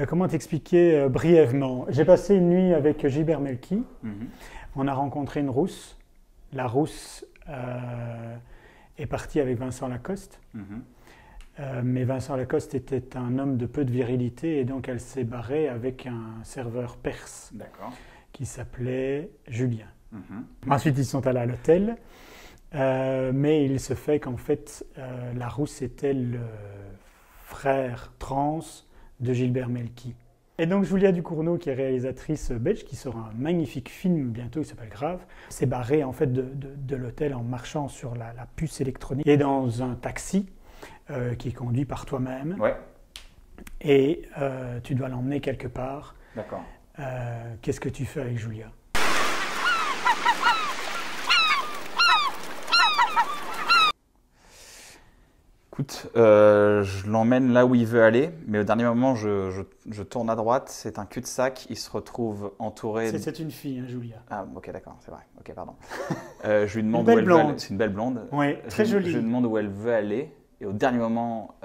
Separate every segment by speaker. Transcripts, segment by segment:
Speaker 1: Comment t'expliquer brièvement? J'ai passé une nuit avec Gilbert Melki.
Speaker 2: Mhm.
Speaker 1: On a rencontré une rousse. La rousse est partie avec Vincent Lacoste.
Speaker 2: Mhm.
Speaker 1: Mais Vincent Lacoste était un homme de peu de virilité et donc elle s'est barrée avec un serveur perse
Speaker 2: D'accord.
Speaker 1: qui s'appelait Julien.
Speaker 2: Mhm.
Speaker 1: Ensuite, ils sont allés à l'hôtel. Mais il se fait qu'en fait, la rousse était le frère trans de Gilbert Melki. Et donc Julia Ducournau, qui est réalisatrice belge, qui sort un magnifique film bientôt, il s'appelle Grave, s'est barrée en fait de l'hôtel en marchant sur la puce électronique et dans un taxi qui est conduit par toi-même.
Speaker 2: Ouais.
Speaker 1: Et tu dois l'emmener quelque part.
Speaker 2: D'accord.
Speaker 1: Qu'est-ce que tu fais avec Julia?
Speaker 2: Écoute, je l'emmène là où il veut aller, mais au dernier moment, je tourne à droite, c'est un cul-de-sac, il se retrouve entouré...
Speaker 1: C'est une fille, hein, Julia.
Speaker 2: Ah, ok, d'accord, c'est vrai. Ok, pardon. Je lui demande
Speaker 1: Une
Speaker 2: où
Speaker 1: belle
Speaker 2: elle veut aller.
Speaker 1: blonde.
Speaker 2: C'est une belle blonde.
Speaker 1: Oui, très jolie.
Speaker 2: Je lui demande où elle veut aller, et au dernier moment,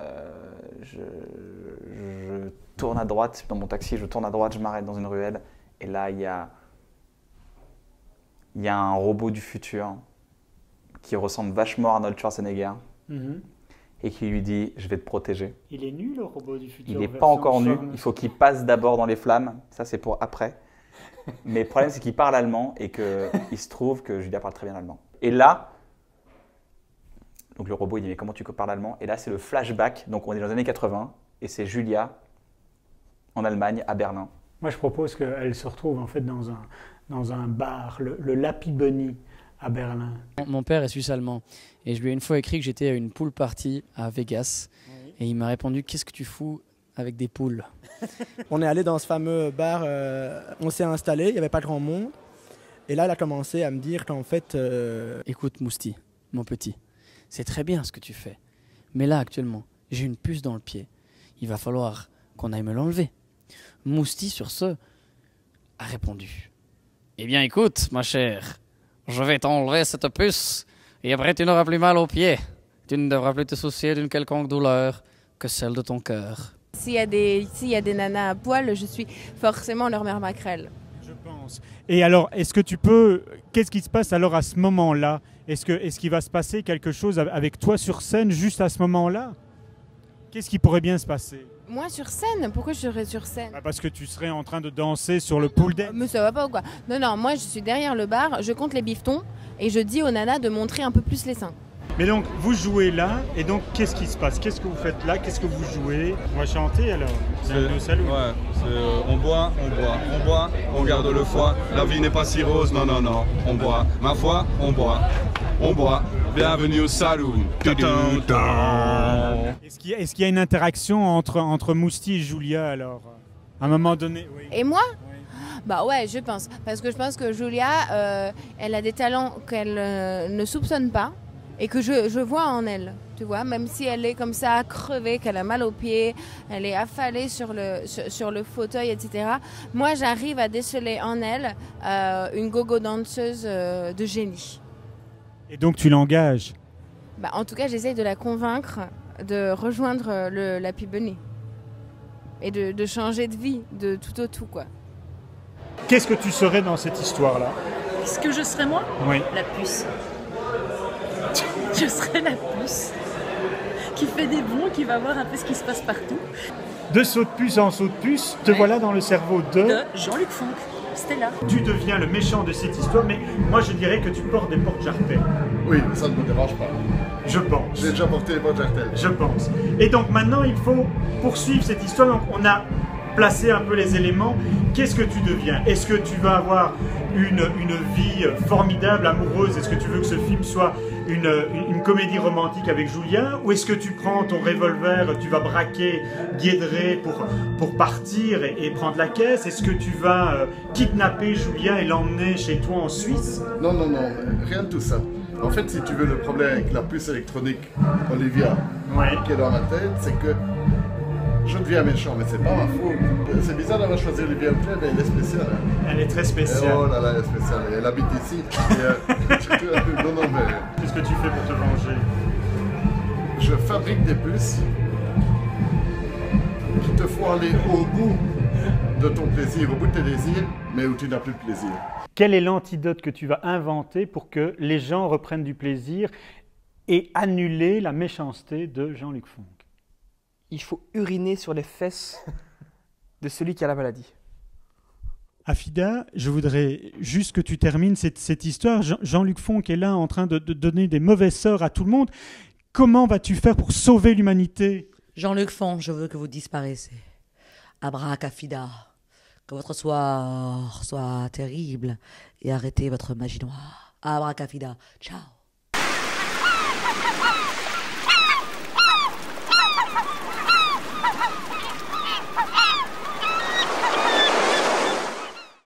Speaker 2: je tourne à droite, dans mon taxi, je tourne à droite, je m'arrête dans une ruelle, et là, il y a un robot du futur qui ressemble vachement à Arnold Schwarzenegger,
Speaker 1: Mhm.
Speaker 2: et qui lui dit « je vais te protéger ».
Speaker 1: Il est nu, le robot du futur.
Speaker 2: Il n'est pas
Speaker 1: version
Speaker 2: encore nu,
Speaker 1: femme.
Speaker 2: il faut qu'il passe d'abord dans les flammes, ça c'est pour après. Mais le problème c'est qu'il parle allemand et qu'il se trouve que Julia parle très bien allemand. Et là, donc le robot il dit mais comment tu parles allemand? Et là c'est le flashback, donc on est dans les années 80 et c'est Julia en Allemagne, à Berlin.
Speaker 1: Moi, je propose qu'elle se retrouve en fait dans un bar, le Lappy Bunny à Berlin.
Speaker 3: Mon père est suisse-allemand et je lui ai une fois écrit que j'étais à une pool party à Vegas et il m'a répondu « Qu'est-ce que tu fous avec des poules ?»
Speaker 4: On est allé dans ce fameux bar, on s'est installé, il n'y avait pas grand monde. Et là, elle a commencé à me dire qu'en fait...
Speaker 3: Écoute Mousti, mon petit, c'est très bien ce que tu fais. Mais là, actuellement, j'ai une puce dans le pied. Il va falloir qu'on aille me l'enlever. Mousti, sur ce, a répondu « Eh bien, écoute, ma chère, je vais t'enlever cette puce et après tu n'auras plus mal aux pieds. Tu ne devras plus te soucier d'une quelconque douleur que celle de ton cœur. »
Speaker 5: S'il y a des nanas à poil, je suis forcément leur mère maquerelle.
Speaker 1: Je pense. Et alors, est-ce que tu peux... Qu'est-ce qui se passe alors à ce moment-là? Est-ce qu'il va se passer quelque chose avec toi sur scène juste à ce moment-là? Qu'est-ce qui pourrait bien se passer?
Speaker 5: Moi sur scène? Pourquoi je serais sur scène?
Speaker 1: Parce que tu serais en train de danser sur le pool dance.
Speaker 5: Mais ça va pas ou quoi? Non, moi je suis derrière le bar, je compte les bifetons et je dis aux nanas de montrer un peu plus les seins.
Speaker 1: Mais donc, vous jouez là, et donc, qu'est-ce qui se passe? Qu'est-ce que vous faites là? Qu'est-ce que vous jouez? On va chanter alors? Bienvenue au salon.
Speaker 6: Ouais, on boit, on garde le foie. La vie n'est pas si rose, non, non, non. On boit, ma foi, on boit. Bienvenue au saloon.
Speaker 1: Est-ce qu'il y a une interaction entre Mousti et Julia alors? À un moment donné, oui.
Speaker 5: Et moi?
Speaker 1: Oui.
Speaker 5: Bah ouais, je pense. Parce que je pense que Julia, elle a des talents qu'elle ne soupçonne pas et que je vois en elle. Tu vois, même si elle est comme ça, crevée, qu'elle a mal aux pieds, elle est affalée sur le fauteuil, etc. Moi, j'arrive à déceler en elle une gogo danseuse de génie.
Speaker 1: Et donc, tu l'engages?
Speaker 5: Bah, en tout cas, j'essaye de la convaincre de rejoindre le Lappy Bunny. Et de changer de vie, de tout au tout, quoi.
Speaker 1: Qu'est-ce que tu serais dans cette histoire-là?
Speaker 7: Est-ce que je serais moi?
Speaker 1: Oui.
Speaker 7: La puce. Je serais la puce qui fait des bonds, qui va voir un peu ce qui se passe partout.
Speaker 1: De saut de puce en saut de puce, te
Speaker 7: Ouais.
Speaker 1: voilà dans le cerveau
Speaker 7: De Jean-Luc Fonck. Stella.
Speaker 1: Tu deviens le méchant de cette histoire, mais moi je dirais que tu portes des porte-jartelles.
Speaker 8: Oui, ça ne me dérange pas.
Speaker 1: Je pense.
Speaker 8: J'ai déjà porté les porte-jartelles.
Speaker 1: Je pense. Et donc maintenant, il faut poursuivre cette histoire. Donc on a placé un peu les éléments. Qu'est-ce que tu deviens? Est-ce que tu vas avoir une vie formidable, amoureuse? Est-ce que tu veux que ce film soit une comédie romantique avec Julien? Ou est-ce que tu prends ton revolver, tu vas braquer Guédré pour partir et prendre la caisse? Est-ce que tu vas kidnapper Julien et l'emmener chez toi en Suisse?
Speaker 8: Non, rien de tout ça. En fait, si tu veux, le problème avec la puce électronique, Olivia,
Speaker 1: Ouais.
Speaker 8: qui est dans ma tête, c'est que je deviens méchant, mais c'est pas ma faute. C'est bizarre d'avoir choisi Olivia Huppert, mais elle est spéciale. Hein.
Speaker 1: Elle est très
Speaker 8: Et
Speaker 1: spéciale.
Speaker 8: oh là là, elle est spéciale. Elle habite ici. Et, surtout, non, mais
Speaker 1: Qu'est-ce que tu fais pour te venger?
Speaker 8: je fabrique des puces qui te faut aller au bout de ton plaisir, au bout de tes désirs, mais où tu n'as plus de plaisir.
Speaker 1: Quel est l'antidote que tu vas inventer pour que les gens reprennent du plaisir et annuler la méchanceté de Jean-Luc Fonck?
Speaker 9: Il faut uriner sur les fesses de celui qui a la maladie.
Speaker 1: Afida, je voudrais juste que tu termines cette histoire. Jean-Luc Fonck est là en train de donner des mauvais sorts à tout le monde. Comment vas-tu faire pour sauver l'humanité?
Speaker 10: Jean-Luc Fonck, je veux que vous disparaissiez. Abracafida, que votre soir soit terrible et arrêtez votre magie noire. Abracafida, ciao.